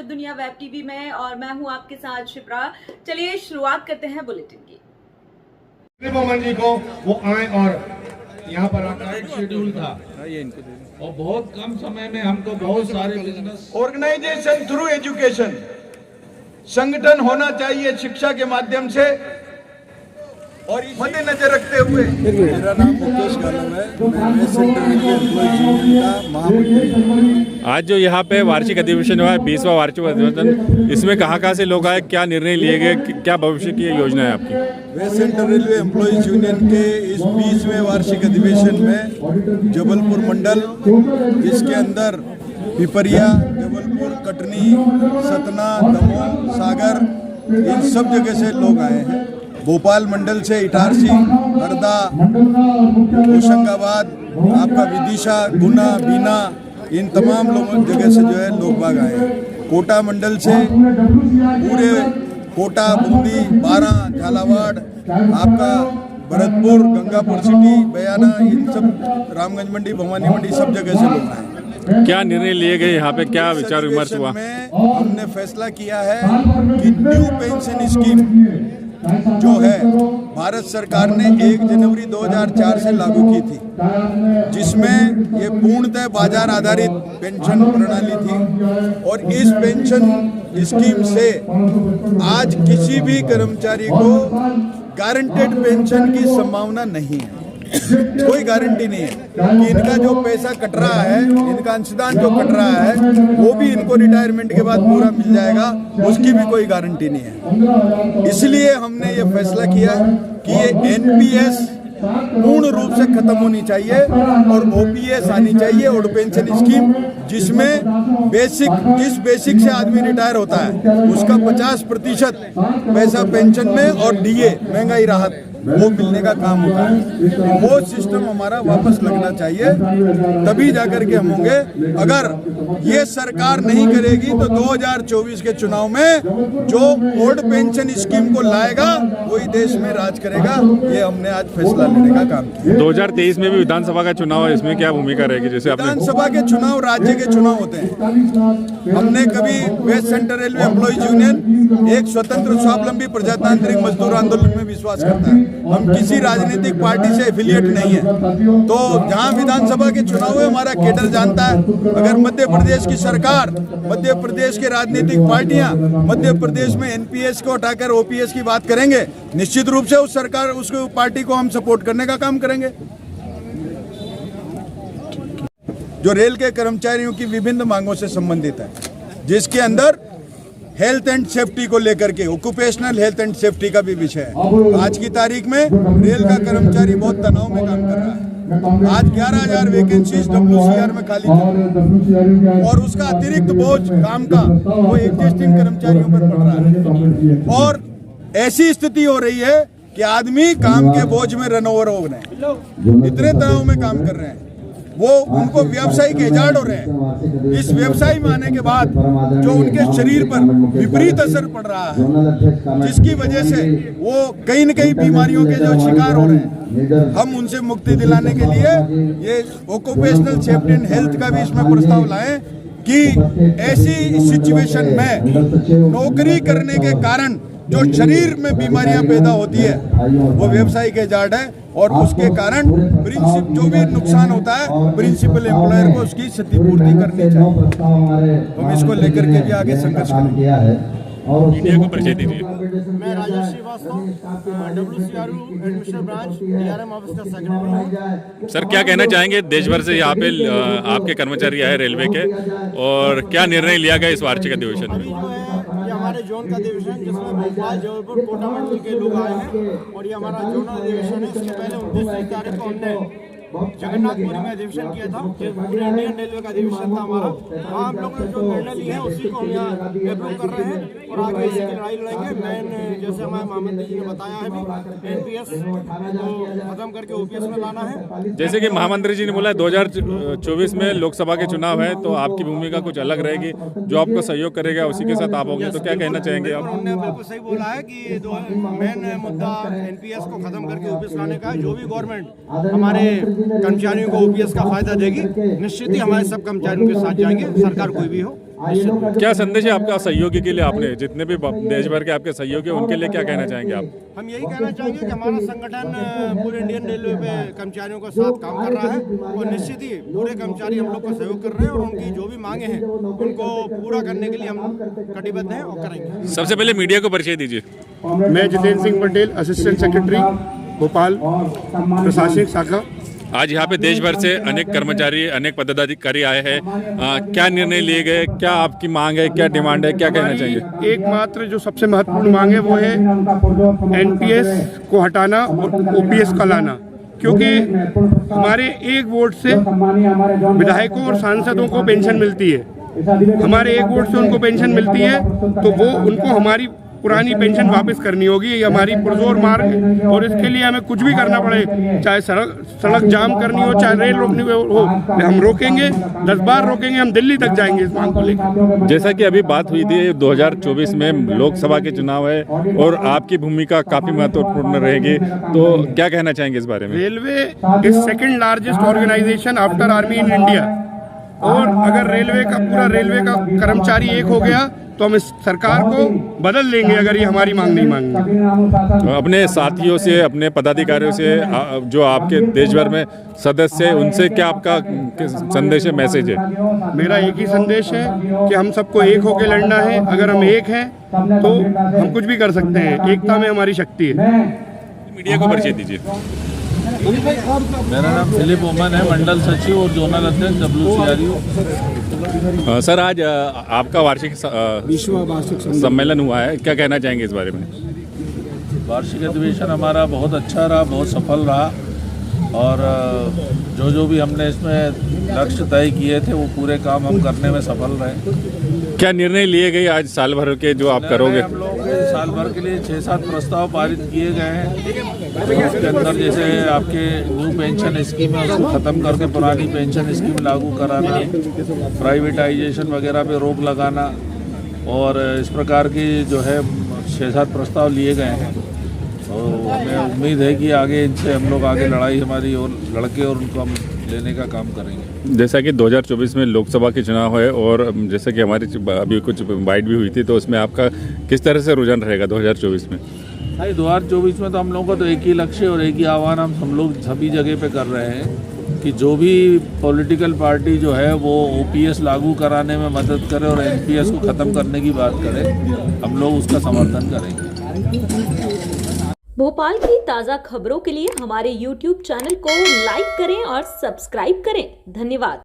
Web दुनिया web TV में और मैं हूं आपके साथ शिप्रा। चलिए शुरुआत करते हैं बुलेटिन की। मोहन जी को वो आए और यहाँ पर आकर एक शेड्यूल था और बहुत कम समय में हमको बहुत सारे बिजनेस ऑर्गेनाइजेशन थ्रू एजुकेशन संगठन होना चाहिए शिक्षा के माध्यम से और मद्देनजर रखते हुए। मेरा नाम मुकेश गालम है, मैं सेंट्रल रेलवे एम्प्लॉयज यूनियन का महामंत्री। आज जो यहाँ पे वार्षिक अधिवेशन हुआ है 20वां वार्षिक अधिवेशन, इसमें कहाँ से लोग आए, क्या निर्णय लिए गए, क्या भविष्य की योजना है आपकी? वे सेंट्रल रेलवे एम्प्लॉयज यूनियन के इस 20वें वार्षिक अधिवेशन में जबलपुर मंडल, जिसके अंदर पिपरिया, जबलपुर, कटनी, सतना, दमोह, सागर, इन सब जगह से लोग आए हैं। भोपाल मंडल से इटारसी, हरदा, होशंगाबाद, आपका विदिशा, गुना, बीना, इन तमाम लोगों जगह से जो है लोग बाग आए हैं। कोटा मंडल से पूरे कोटा, बूंदी, बारां, झालावाड़, आपका भरतपुर, गंगापुर सिटी, बयाना, इन सब, रामगंज मंडी, भवानी मंडी, सब जगह से लोग आए। क्या निर्णय लिए गए यहाँ पे, क्या विचार विमर्श हुआ? हमने फैसला किया है कि न्यू पेंशन स्कीम जो है भारत सरकार ने 1 जनवरी 2004 से लागू की थी, जिसमें ये पूर्णतः बाजार आधारित पेंशन प्रणाली थी और इस पेंशन स्कीम से आज किसी भी कर्मचारी को गारंटेड पेंशन की संभावना नहीं है। कोई गारंटी नहीं है कि इनका जो पैसा कट रहा है, इनका अंशदान जो कट रहा है, वो भी इनको रिटायरमेंट के बाद पूरा मिल जाएगा, उसकी भी कोई गारंटी नहीं है। इसलिए हमने ये फैसला किया कि ये एनपीएस पूर्ण रूप से खत्म होनी चाहिए और ओपीएस आनी चाहिए, ओल्ड पेंशन स्कीम, जिसमें जिस बेसिक से आदमी रिटायर होता है उसका 50% पैसा पेंशन में और डीए महंगाई राहत वो मिलने का काम होता है। वो सिस्टम हमारा वापस लगना चाहिए, तभी जाकर के हम होंगे। अगर ये सरकार नहीं करेगी तो 2024 के चुनाव में जो ओल्ड पेंशन स्कीम को लाएगा वही देश में राज करेगा। ये हमने आज फैसला लेने का काम किया। 2023 में भी विधानसभा का चुनाव है, इसमें क्या भूमिका रहेगी? जैसे विधानसभा के चुनाव राज्य के चुनाव होते हैं। हमने कभी West Central Railway Employees Union एक स्वतंत्र स्वावलंबी प्रजातांत्रिक मजदूर आंदोलन में विश्वास करता है। हम किसी राजनीतिक पार्टी से एफिलिएट नहीं है। तो जहां विधानसभा के चुनाव है हमारा केडर जानता है। अगर मध्य प्रदेश की सरकार, मध्य प्रदेश के राजनीतिक पार्टियां मध्य प्रदेश में एनपीएस को हटाकर ओपीएस की बात करेंगे, निश्चित रूप से उस सरकार, उस पार्टी को हम सपोर्ट करने का काम करेंगे। जो रेल के कर्मचारियों की विभिन्न मांगों से संबंधित है, जिसके अंदर हेल्थ एंड सेफ्टी को लेकर के ऑक्यूपेशनल हेल्थ एंड सेफ्टी का भी विषय है। आज की तारीख में रेल का कर्मचारी बहुत तनाव में काम कर रहा है। आज 11,000 वैकेंसीज WCR में खाली थी और उसका अतिरिक्त बोझ काम का वो एग्जिस्टिंग कर्मचारियों पर पड़ रहा है और ऐसी स्थिति हो रही है कि आदमी काम के बोझ में रन ओवर हो रहे हैं, इतने तनाव में काम कर रहे हैं, वो उनको व्यावसायिक एजाड हो रहे हैं। इस व्यवसाय में आने के बाद जो उनके शरीर पर विपरीत असर पड़ रहा है, जिसकी वजह से वो कहीं न कहीं बीमारियों के जो शिकार हो रहे हैं, हम उनसे मुक्ति दिलाने के लिए ये ऑक्यूपेशनल सेफ्टी एंड हेल्थ का भी इसमें प्रस्ताव लाएं कि ऐसी सिचुएशन में नौकरी करने के कारण जो शरीर में बीमारियां पैदा होती है वो व्यावसायिक एजाड है और उसके कारण जो भी नुकसान होता है प्रिंसिपल एम्प्लॉयर को उसकी क्षतिपूर्ति करनी चाहिए। तो हम इसको लेकर के भी आगे संघर्ष करेंगे। मीडिया को परिचय दीजिए। मैं Rajesh Srivastava, WCRU admission branch DRM office का सेक्रेटरी हूं। सर, क्या कहना चाहेंगे? देश भर से यहाँ पे आपके कर्मचारी आए रेलवे के, और क्या निर्णय लिया गया इस वार्षिक अधिवेशन में? ये हमारे जोन का अधिवेशन, जिसमें भोपाल, जबलपुर, कोटा मंडल के लोग आए हैं और ये हमारा जोनल अधिवेशन है। इसके पहले 29 तारीख को हमने जगन्नाथपुरी में अधिवेशन किया था, पूरे इंडियन रेलवे का अधिवेशन था हमारा। वहाँ हम लोगों ने जो निर्णय लिए हैं उसी को हम यहाँ अप्रूव कर रहे हैं और आगे इसी की लड़ाई लड़ेंगे। मैंने जैसे हमारे महामंत्री जी ने बताया है भी एनपीएस को खत्म करके ओपीएस में लाना है। जैसे कि महामंत्री जी ने बोला 2024 में लोकसभा के चुनाव है, तो आपकी भूमिका कुछ अलग रहेगी, जो आपको सहयोग करेगा उसी के साथ आप होंगे, तो क्या कहना चाहेंगे आप? उन्होंने बिल्कुल सही बोला है कि मेन मुद्दा एनपीएस को खत्म करके ओपीएस लाने का है। जो भी गवर्नमेंट हमारे कर्मचारियों को ओपीएस का फायदा देगी, निश्चित ही हमारे सब कर्मचारियों के साथ जाएंगे, सरकार कोई भी हो। निश्चित। क्या संदेश है आपका सहयोगी के लिए? आपने जितने भी देश भर के आपके सहयोगी हैं उनके लिए क्या कहना चाहेंगे आप? हम यही कहना चाहेंगे कि हमारा संगठन पूरे इंडियन रेलवे पे कर्मचारियों के साथ काम कर रहा है और निश्चित ही पूरे कर्मचारी हम लोग को सहयोग कर रहे हैं और उनकी जो भी मांगे हैं उनको पूरा करने के लिए हम कटिबद्ध हैं और करेंगे। सबसे पहले मीडिया को परिचय दीजिए। मैं जितेंद्र सिंह पटेल, असिस्टेंट सेक्रेटरी भोपाल प्रशासनिक शाखा। आज यहाँ पे देश भर से अनेक कर्मचारी, अनेक पदाधिकारी आए हैं। क्या निर्णय लिए गए, क्या आपकी मांग है, क्या डिमांड है, क्या कहना चाहिए? एकमात्र जो सबसे महत्वपूर्ण मांग है वो है एनपीएस को हटाना और ओपीएस का लाना, क्योंकि हमारे एक वोट से विधायकों और सांसदों को पेंशन मिलती है। हमारे एक वोट से उनको पेंशन मिलती है तो वो उनको हमारी पुरानी पेंशन वापस करनी होगी। ये हमारी पुरजोर मांग है और इसके लिए हमें कुछ भी करना पड़े, चाहे सड़क जाम करनी हो, चाहे रेल रोकनी हो, हम रोकेंगे। 10 बार रोकेंगे, हम दिल्ली तक जाएंगे इस मांग को लेकर। जैसा कि अभी बात हुई थी 2024 में लोकसभा के चुनाव है और आपकी भूमिका काफी महत्वपूर्ण रहेगी, तो क्या कहना चाहेंगे इस बारे में? Railway is second largest organisation after army in India, और अगर रेलवे का कर्मचारी एक हो गया तो हम इस सरकार को बदल देंगे अगर ये हमारी मांग नहीं मांगेंगे। तो अपने साथियों से, अपने पदाधिकारियों से, जो आपके देश भर में सदस्य हैं, उनसे क्या आपका संदेश है, मैसेज है? मेरा एक ही संदेश है कि हम सबको एक होकर लड़ना है। अगर हम एक हैं तो हम कुछ भी कर सकते हैं। एकता में हमारी शक्ति है। मीडिया को परिचय दीजिए। मेरा नाम फिलिप ओमन है, मंडल सचिव और जोनल अध्यक्ष WCRU। सर, आज आपका वार्षिक सम्मेलन हुआ है, क्या कहना चाहेंगे इस बारे में? वार्षिक अधिवेशन हमारा बहुत अच्छा रहा, बहुत सफल रहा और जो भी हमने इसमें लक्ष्य तय किए थे वो पूरे काम हम करने में सफल रहे। क्या निर्णय लिए गए आज साल भर के जो आप करोगे? हम लोग साल भर के लिए 6-7 प्रस्ताव पारित किए गए हैं। उसके अंदर जैसे आपके न्यू पेंशन स्कीम है उसको ख़त्म करके पुरानी पेंशन स्कीम लागू कराना, प्राइवेटाइजेशन वगैरह पे रोक लगाना और इस प्रकार की जो है 6-7 प्रस्ताव लिए गए हैं। और हमें उम्मीद है कि आगे इनसे हम लोग आगे लड़ाई हमारी और लड़के और उनको हम लेने का काम करेंगे। जैसा कि 2024 में लोकसभा के चुनाव है और जैसा कि हमारी अभी कुछ बाइट भी हुई थी, तो उसमें आपका किस तरह से रुझान रहेगा 2024 में? नहीं, 2024 में तो हम लोगों का तो एक ही लक्ष्य और एक ही आह्वान हम लोग सभी जगह पे कर रहे हैं कि जो भी पॉलिटिकल पार्टी जो है वो ओपीएस लागू कराने में मदद करे और एनपीएस को ख़त्म करने की बात करे, हम लोग उसका समर्थन करेंगे। भोपाल की ताज़ा खबरों के लिए हमारे YouTube चैनल को लाइक करें और सब्सक्राइब करें। धन्यवाद।